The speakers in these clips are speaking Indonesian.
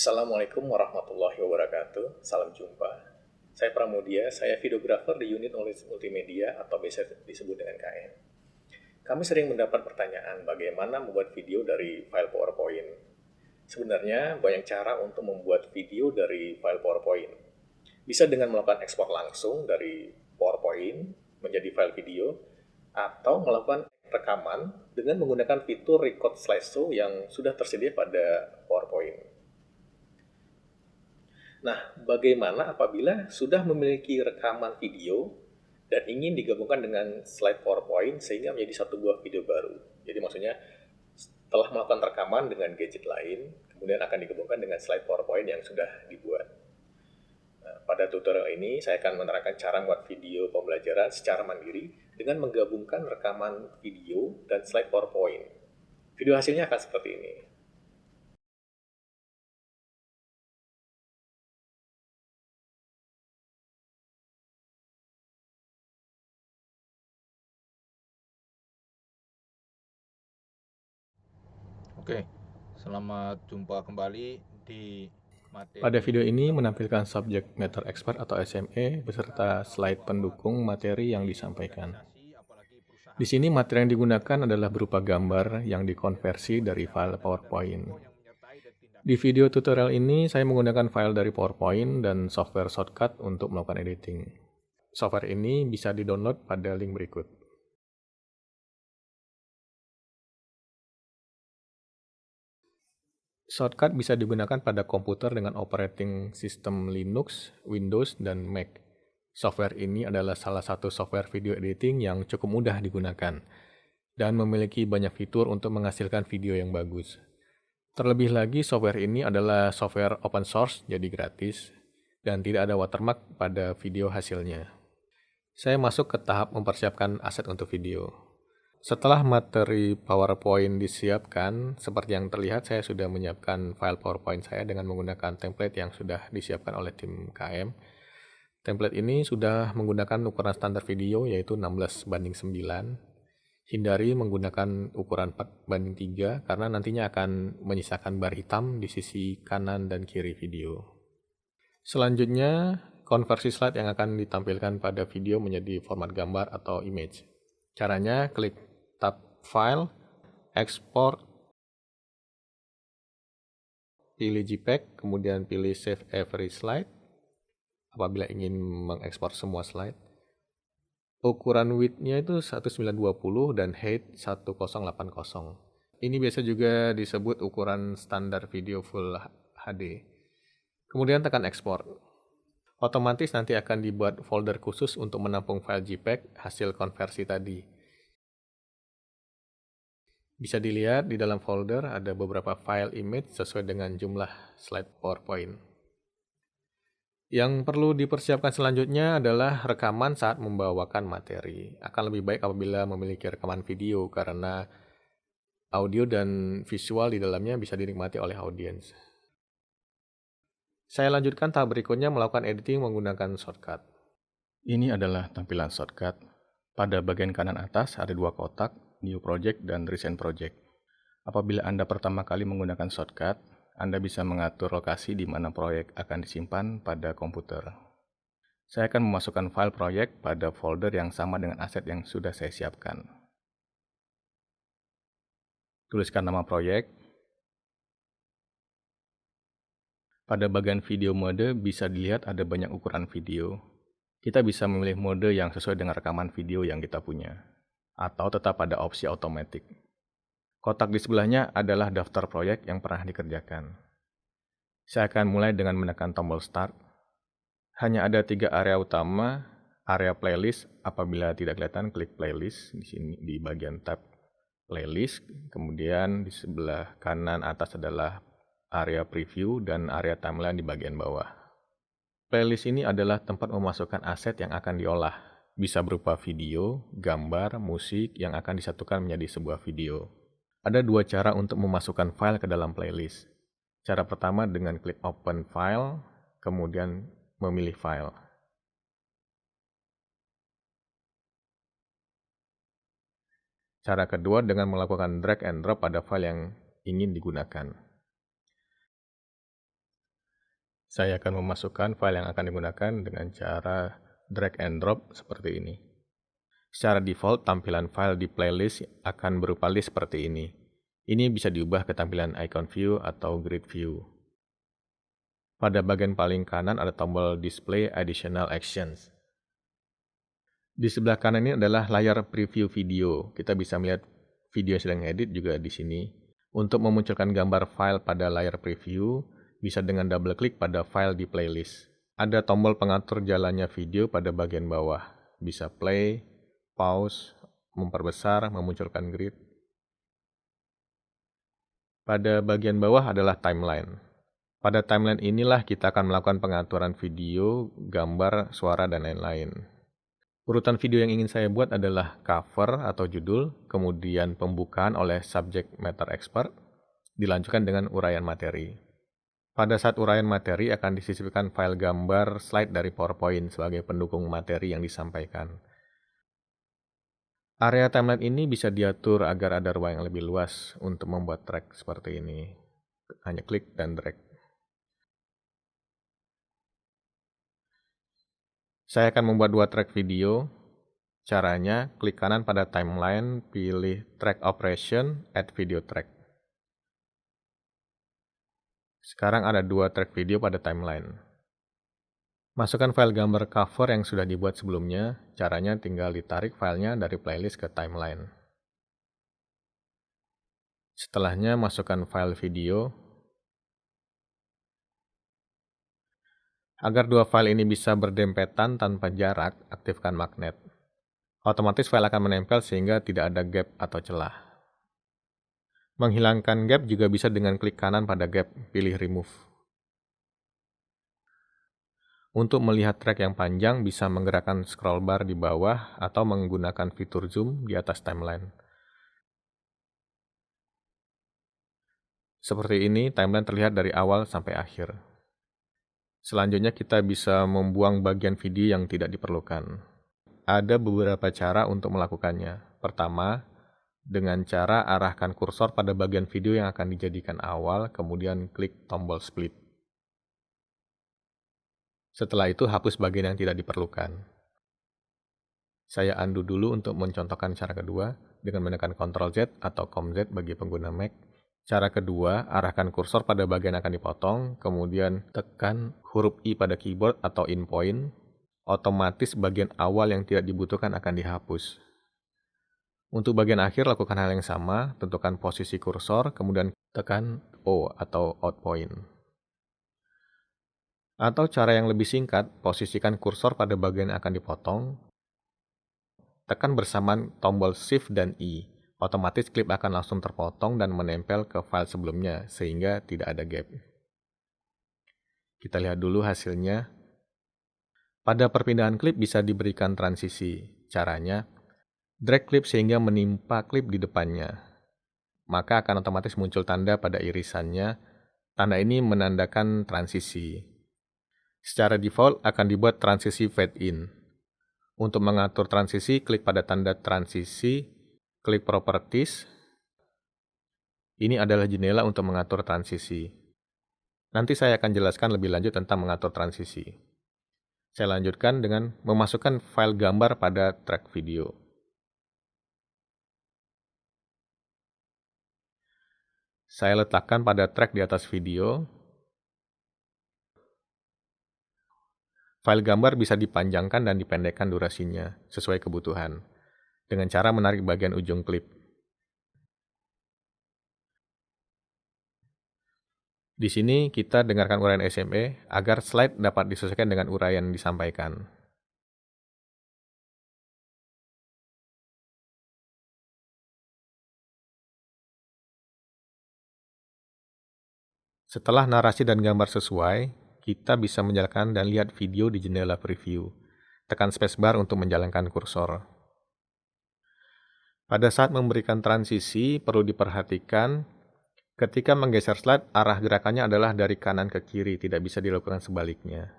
Assalamualaikum warahmatullahi wabarakatuh. Salam jumpa. Saya Pramudia, saya videografer di unit knowledge multimedia atau biasa disebut dengan KN. Kami sering mendapat pertanyaan bagaimana membuat video dari file PowerPoint. Sebenarnya banyak cara untuk membuat video dari file PowerPoint. Bisa dengan melakukan ekspor langsung dari PowerPoint menjadi file video, atau melakukan rekaman dengan menggunakan fitur record slideshow yang sudah tersedia pada PowerPoint. Nah, bagaimana apabila sudah memiliki rekaman video dan ingin digabungkan dengan slide PowerPoint sehingga menjadi satu buah video baru? Jadi maksudnya setelah melakukan rekaman dengan gadget lain, kemudian akan digabungkan dengan slide PowerPoint yang sudah dibuat. Nah, pada tutorial ini saya akan menerangkan cara membuat video pembelajaran secara mandiri dengan menggabungkan rekaman video dan slide PowerPoint. Video hasilnya akan seperti ini. Oke, selamat jumpa kembali di materi. Pada video ini menampilkan subject matter expert atau SME beserta slide pendukung materi yang disampaikan. Di sini materi yang digunakan adalah berupa gambar yang dikonversi dari file PowerPoint. Di video tutorial ini saya menggunakan file dari PowerPoint dan software shortcut untuk melakukan editing. Software ini bisa di-download pada link berikut. Shortcut bisa digunakan pada komputer dengan operating system Linux, Windows, dan Mac. Software ini adalah salah satu software video editing yang cukup mudah digunakan dan memiliki banyak fitur untuk menghasilkan video yang bagus. Terlebih lagi, software ini adalah software open source, jadi gratis, dan tidak ada watermark pada video hasilnya. Saya masuk ke tahap mempersiapkan aset untuk video. Setelah materi PowerPoint disiapkan, seperti yang terlihat saya sudah menyiapkan file PowerPoint saya dengan menggunakan template yang sudah disiapkan oleh tim KM. Template ini sudah menggunakan ukuran standar video yaitu 16:9. Hindari menggunakan ukuran 4:3 karena nantinya akan menyisakan bar hitam di sisi kanan dan kiri video. Selanjutnya, konversi slide yang akan ditampilkan pada video menjadi format gambar atau image. Caranya, klik tab File, Export, pilih JPEG, kemudian pilih Save Every Slide apabila ingin mengekspor semua slide. Ukuran width-nya itu 1920 dan height 1080. Ini biasa juga disebut ukuran standar video Full HD. Kemudian tekan ekspor. Otomatis nanti akan dibuat folder khusus untuk menampung file JPEG hasil konversi tadi. Bisa dilihat di dalam folder ada beberapa file image sesuai dengan jumlah slide PowerPoint. Yang perlu dipersiapkan selanjutnya adalah rekaman saat membawakan materi. Akan lebih baik apabila memiliki rekaman video karena audio dan visual di dalamnya bisa dinikmati oleh audiens. Saya lanjutkan tahap berikutnya melakukan editing menggunakan shortcut. Ini adalah tampilan shortcut. Pada bagian kanan atas ada dua kotak, New Project dan Recent Project. Apabila Anda pertama kali menggunakan shortcut, Anda bisa mengatur lokasi di mana proyek akan disimpan pada komputer. Saya akan memasukkan file proyek pada folder yang sama dengan aset yang sudah saya siapkan. Tuliskan nama proyek. Pada bagian video mode bisa dilihat ada banyak ukuran video. Kita bisa memilih mode yang sesuai dengan rekaman video yang kita punya, atau tetap pada opsi automatic. Kotak di sebelahnya adalah daftar proyek yang pernah dikerjakan. Saya akan mulai dengan menekan tombol Start. Hanya ada 3 area utama, area playlist. Apabila tidak kelihatan, klik playlist di sini di bagian tab playlist. Kemudian di sebelah kanan atas adalah area preview dan area timeline di bagian bawah. Playlist ini adalah tempat memasukkan aset yang akan diolah. Bisa berupa video, gambar, musik yang akan disatukan menjadi sebuah video. Ada dua cara untuk memasukkan file ke dalam playlist. Cara pertama dengan klik Open File, kemudian memilih file. Cara kedua dengan melakukan drag and drop pada file yang ingin digunakan. Saya akan memasukkan file yang akan digunakan dengan cara drag and drop seperti ini. Secara default, tampilan file di playlist akan berupa list seperti ini. Ini bisa diubah ke tampilan icon view atau grid view. Pada bagian paling kanan ada tombol display additional actions. Di sebelah kanan ini adalah layar preview video. Kita bisa melihat video yang sedang edit juga di sini. Untuk memunculkan gambar file pada layar preview, bisa dengan double klik pada file di playlist. Ada tombol pengatur jalannya video pada bagian bawah. Bisa play, pause, memperbesar, memunculkan grid. Pada bagian bawah adalah timeline. Pada timeline inilah kita akan melakukan pengaturan video, gambar, suara, dan lain-lain. Urutan video yang ingin saya buat adalah cover atau judul, kemudian pembukaan oleh subject matter expert, dilanjutkan dengan uraian materi. Pada saat uraian materi akan disisipkan file gambar slide dari PowerPoint sebagai pendukung materi yang disampaikan. Area timeline ini bisa diatur agar ada ruang yang lebih luas untuk membuat track seperti ini. Hanya klik dan drag. Saya akan membuat 2 track video. Caranya, klik kanan pada timeline, pilih track operation, add video track. Sekarang ada 2 track video pada timeline. Masukkan file gambar cover yang sudah dibuat sebelumnya. Caranya tinggal ditarik filenya dari playlist ke timeline. Setelahnya, masukkan file video. Agar 2 file ini bisa berdempetan tanpa jarak, aktifkan magnet. Otomatis file akan menempel sehingga tidak ada gap atau celah. Menghilangkan gap juga bisa dengan klik kanan pada gap, pilih remove. Untuk melihat track yang panjang, bisa menggerakkan scroll bar di bawah atau menggunakan fitur zoom di atas timeline. Seperti ini, timeline terlihat dari awal sampai akhir. Selanjutnya kita bisa membuang bagian video yang tidak diperlukan. Ada beberapa cara untuk melakukannya. Pertama, dengan cara arahkan kursor pada bagian video yang akan dijadikan awal, kemudian klik tombol split. Setelah itu hapus bagian yang tidak diperlukan. Saya undo dulu untuk mencontohkan cara kedua dengan menekan Ctrl Z atau Command Z bagi pengguna Mac. Cara kedua, arahkan kursor pada bagian yang akan dipotong, kemudian tekan huruf I pada keyboard atau in point. Otomatis bagian awal yang tidak dibutuhkan akan dihapus. Untuk bagian akhir, lakukan hal yang sama, tentukan posisi kursor, kemudian tekan O atau out point. Atau cara yang lebih singkat, posisikan kursor pada bagian yang akan dipotong, tekan bersamaan tombol Shift dan I. Otomatis klip akan langsung terpotong dan menempel ke file sebelumnya, sehingga tidak ada gap. Kita lihat dulu hasilnya. Pada perpindahan klip bisa diberikan transisi. Caranya, drag klip sehingga menimpa klip di depannya. Maka akan otomatis muncul tanda pada irisannya. Tanda ini menandakan transisi. Secara default akan dibuat transisi fade in. Untuk mengatur transisi, klik pada tanda transisi, klik Properties. Ini adalah jendela untuk mengatur transisi. Nanti saya akan jelaskan lebih lanjut tentang mengatur transisi. Saya lanjutkan dengan memasukkan file gambar pada track video. Saya letakkan pada track di atas video. File gambar bisa dipanjangkan dan dipendekkan durasinya sesuai kebutuhan, dengan cara menarik bagian ujung klip. Di sini kita dengarkan uraian SME agar slide dapat disesuaikan dengan uraian yang disampaikan. Setelah narasi dan gambar sesuai, kita bisa menjalankan dan lihat video di jendela preview. Tekan spacebar untuk menjalankan kursor. Pada saat memberikan transisi, perlu diperhatikan ketika menggeser slide, arah gerakannya adalah dari kanan ke kiri, tidak bisa dilakukan sebaliknya.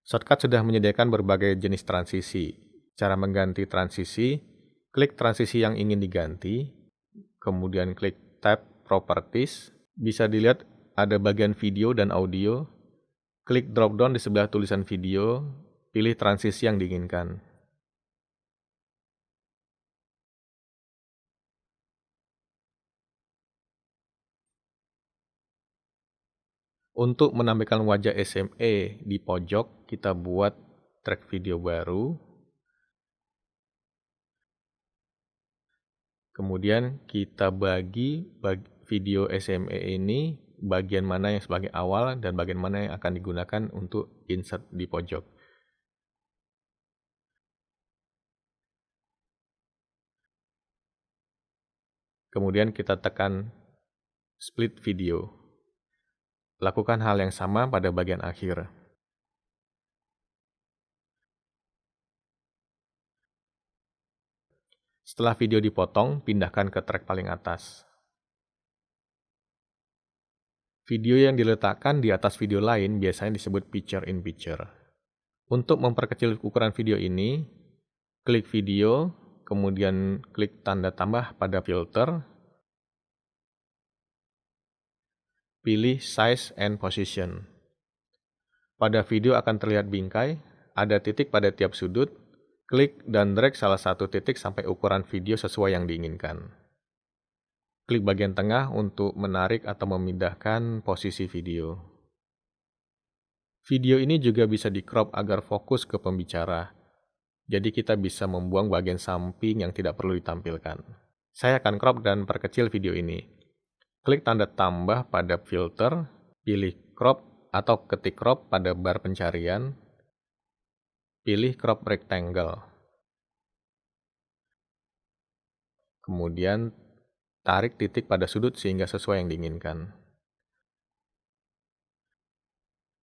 Shortcut sudah menyediakan berbagai jenis transisi. Cara mengganti transisi, klik transisi yang ingin diganti, kemudian klik tab Properties. Bisa dilihat ada bagian video dan audio. Klik drop-down di sebelah tulisan video, pilih transisi yang diinginkan. Untuk menampilkan wajah SME di pojok, kita buat track video baru. Kemudian kita bagi video SME ini bagian mana yang sebagai awal dan bagian mana yang akan digunakan untuk insert di pojok. Kemudian kita tekan split video. Lakukan hal yang sama pada bagian akhir. Setelah video dipotong, pindahkan ke track paling atas. Video yang diletakkan di atas video lain biasanya disebut picture-in-picture. Untuk memperkecil ukuran video ini, klik video, kemudian klik tanda tambah pada filter, pilih Size and Position. Pada video akan terlihat bingkai, ada titik pada tiap sudut, klik dan drag salah satu titik sampai ukuran video sesuai yang diinginkan. Klik bagian tengah untuk menarik atau memindahkan posisi video. Video ini juga bisa di-crop agar fokus ke pembicara. Jadi kita bisa membuang bagian samping yang tidak perlu ditampilkan. Saya akan crop dan perkecil video ini. Klik tanda tambah pada filter, pilih crop atau ketik crop pada bar pencarian, pilih crop rectangle. Kemudian tarik titik pada sudut sehingga sesuai yang diinginkan.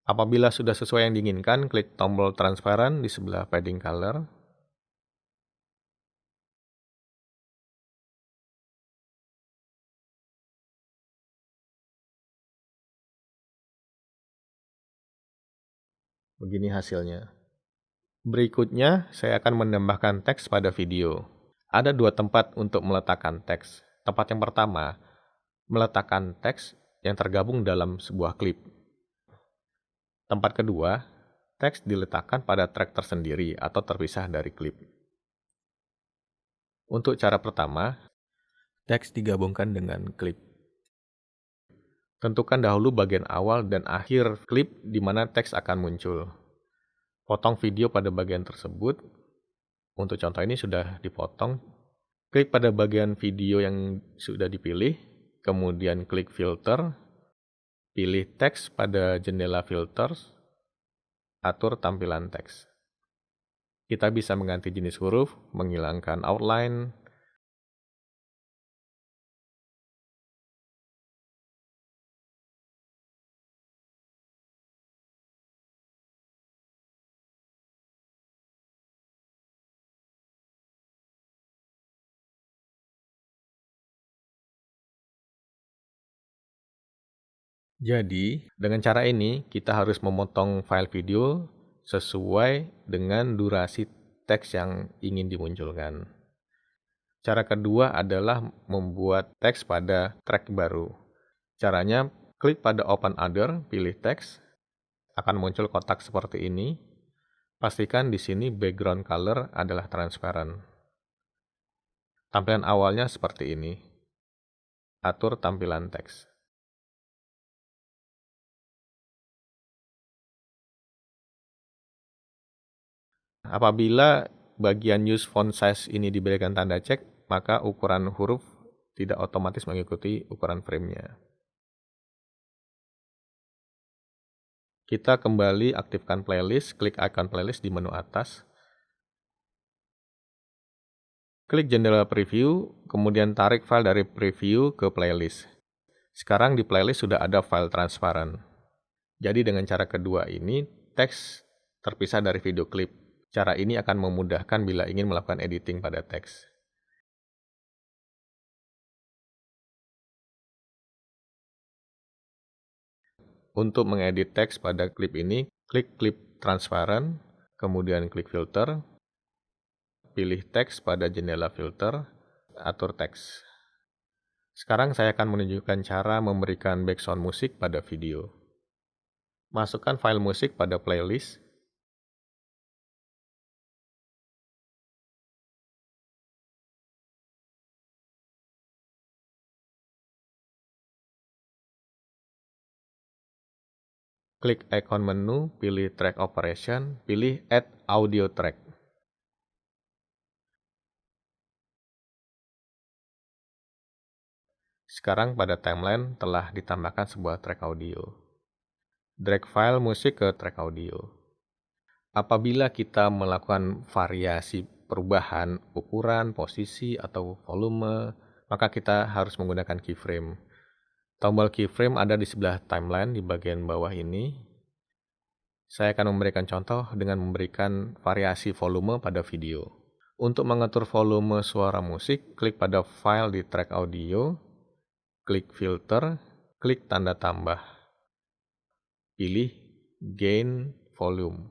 Apabila sudah sesuai yang diinginkan, klik tombol transparan di sebelah padding color. Begini hasilnya. Berikutnya, saya akan menambahkan teks pada video. Ada dua tempat untuk meletakkan teks. Tempat yang pertama, meletakkan teks yang tergabung dalam sebuah klip. Tempat kedua, teks diletakkan pada track tersendiri atau terpisah dari klip. Untuk cara pertama, teks digabungkan dengan klip. Tentukan dahulu bagian awal dan akhir klip di mana teks akan muncul. Potong video pada bagian tersebut. Untuk contoh ini sudah dipotong. Klik pada bagian video yang sudah dipilih, kemudian klik filter, pilih teks pada jendela filters, atur tampilan teks. Kita bisa mengganti jenis huruf, menghilangkan outline, Jadi, dengan cara ini, kita harus memotong file video sesuai dengan durasi teks yang ingin dimunculkan. Cara kedua adalah membuat teks pada track baru. Caranya, klik pada Open Other, pilih teks, akan muncul kotak seperti ini. Pastikan di sini background color adalah transparan. Tampilan awalnya seperti ini. Atur tampilan teks. Apabila bagian Use Font Size ini diberikan tanda cek, maka ukuran huruf tidak otomatis mengikuti ukuran frame-nya. Kita kembali aktifkan playlist, klik icon playlist di menu atas. Klik jendela preview, kemudian tarik file dari preview ke playlist. Sekarang di playlist sudah ada file transparan. Jadi dengan cara kedua ini, teks terpisah dari video klip. Cara ini akan memudahkan bila ingin melakukan editing pada teks. Untuk mengedit teks pada klip ini, klik klip transparan, kemudian klik filter, pilih teks pada jendela filter, atur teks. Sekarang saya akan menunjukkan cara memberikan background musik pada video. Masukkan file musik pada playlist. Klik ikon menu, pilih Track Operation, pilih Add Audio Track. Sekarang pada timeline telah ditambahkan sebuah track audio. Drag file musik ke track audio. Apabila kita melakukan variasi perubahan ukuran, posisi, atau volume, maka kita harus menggunakan keyframe. Tombol keyframe ada di sebelah timeline di bagian bawah ini. Saya akan memberikan contoh dengan memberikan variasi volume pada video. Untuk mengatur volume suara musik, klik pada file di track audio, klik filter, klik tanda tambah. Pilih gain volume.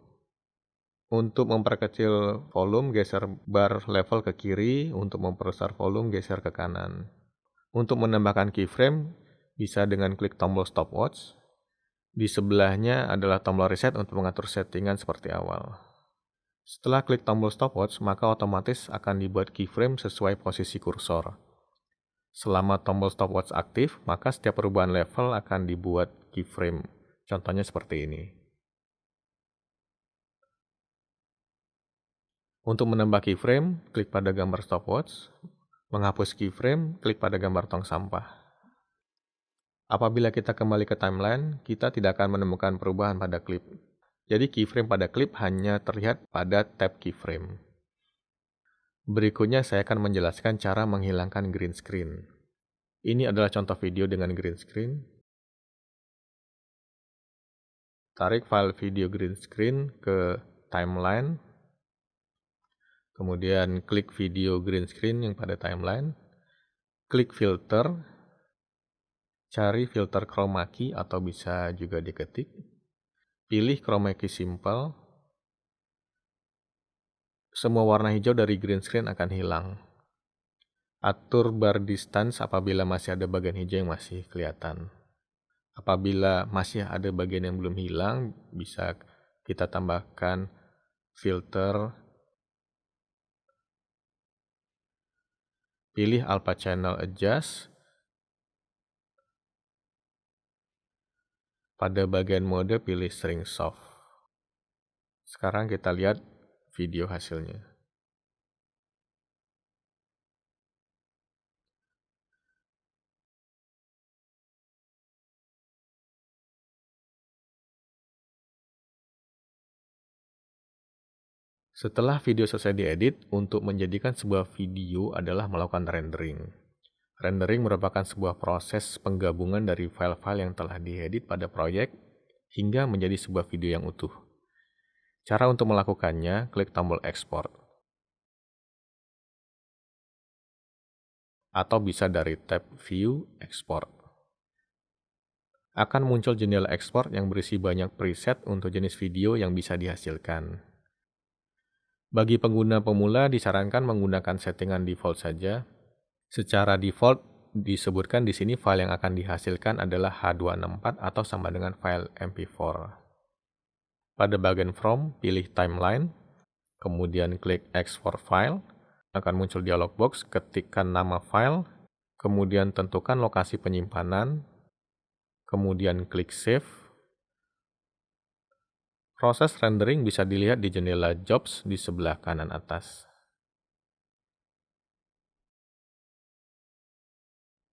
Untuk memperkecil volume, geser bar level ke kiri. Untuk memperbesar volume, geser ke kanan. Untuk menambahkan keyframe, bisa dengan klik tombol stopwatch. Di sebelahnya adalah tombol reset untuk mengatur settingan seperti awal. Setelah klik tombol stopwatch, maka otomatis akan dibuat keyframe sesuai posisi kursor. Selama tombol stopwatch aktif, maka setiap perubahan level akan dibuat keyframe. Contohnya seperti ini. Untuk menambah keyframe, klik pada gambar stopwatch. Menghapus keyframe, klik pada gambar tong sampah. Apabila kita kembali ke timeline, kita tidak akan menemukan perubahan pada klip. Jadi keyframe pada klip hanya terlihat pada tab keyframe. Berikutnya saya akan menjelaskan cara menghilangkan green screen. Ini adalah contoh video dengan green screen. Tarik file video green screen ke timeline. Kemudian klik video green screen yang pada timeline. Klik filter. Cari filter chroma key atau bisa juga diketik. Pilih chroma key simple. Semua warna hijau dari green screen akan hilang. Atur bar distance apabila masih ada bagian hijau yang masih kelihatan. Apabila masih ada bagian yang belum hilang, bisa kita tambahkan filter. Pilih alpha channel adjust. Pada bagian mode pilih shrink soft. Sekarang kita lihat video hasilnya. Setelah video selesai diedit, untuk menjadikan sebuah video adalah melakukan rendering. Rendering merupakan sebuah proses penggabungan dari file-file yang telah diedit pada proyek hingga menjadi sebuah video yang utuh. Cara untuk melakukannya, klik tombol export. Atau bisa dari tab View, Export. Akan muncul jendela ekspor yang berisi banyak preset untuk jenis video yang bisa dihasilkan. Bagi pengguna pemula disarankan menggunakan settingan default saja. Secara default disebutkan di sini file yang akan dihasilkan adalah H264 atau sama dengan file MP4. Pada bagian From, pilih Timeline, kemudian klik Export File. Akan muncul dialog box, ketikkan nama file, kemudian tentukan lokasi penyimpanan, kemudian klik Save. Proses rendering bisa dilihat di jendela Jobs di sebelah kanan atas.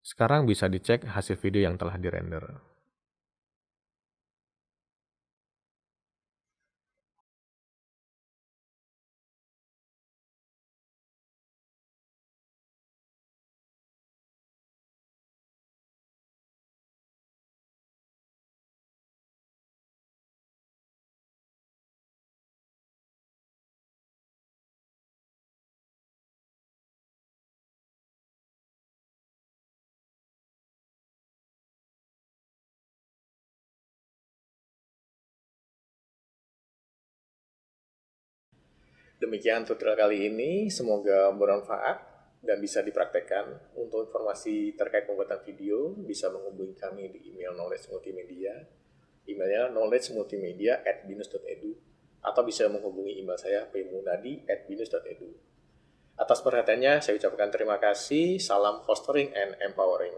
Sekarang bisa dicek hasil video yang telah dirender. Demikian tutorial kali ini, semoga bermanfaat dan bisa dipraktekkan. Untuk informasi terkait pembuatan video, bisa menghubungi kami di email knowledge multimedia Emailnya knowledgemultimedia@binus.edu atau bisa menghubungi email saya pmunadi@binus.edu. Atas perhatiannya saya ucapkan terima kasih. Salam fostering and empowering.